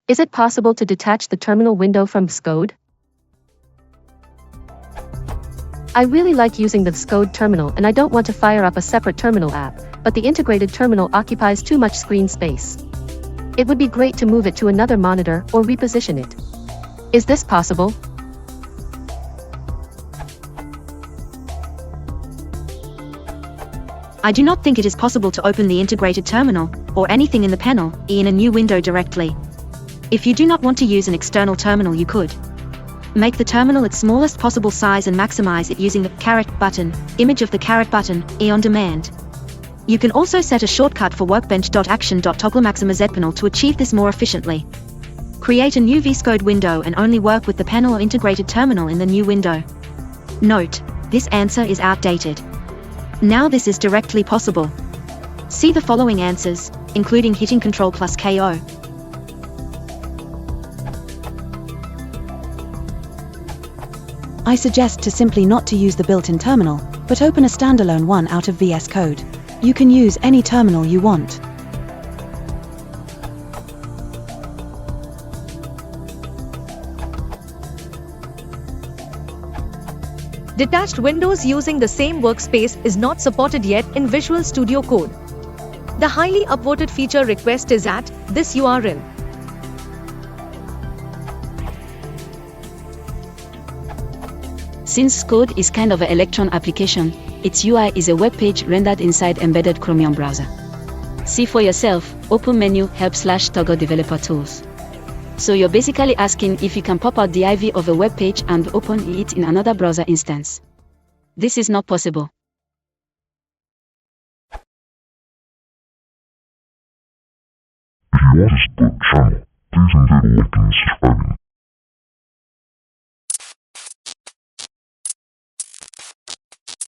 Is it possible to detach the terminal window from VSCode? I really like using the VSCode terminal and I don't want to fire up a separate terminal app, but the integrated terminal occupies too much screen space. It would be great to move it to another monitor or reposition it. Is this possible? I do not think it is possible to open the integrated terminal, or anything in the panel, in a new window directly. If you do not want to use an external terminal, you could make the terminal its smallest possible size and maximize it using the caret button, image of the caret button, on demand. You can also set a shortcut for workbench.action.toggleMaximizePanel to achieve this more efficiently. Create a new VSCode window and only work with the panel or integrated terminal in the new window. Note: this answer is outdated. Now this is directly possible. See the following answers, including hitting Ctrl plus KO. I suggest to simply not to use the built-in terminal, but open a standalone one out of VSCode. You can use any terminal you want. Detached windows using the same workspace is not supported yet in Visual Studio Code. The highly upvoted feature request is at this URL. Since VSCode is kind of an Electron application, its UI is a web page rendered inside embedded Chromium browser. See for yourself, open menu help/toggle developer tools. So you're basically asking if you can pop out the IV of a web page and open it in another browser instance. This is not possible. VSCode channel.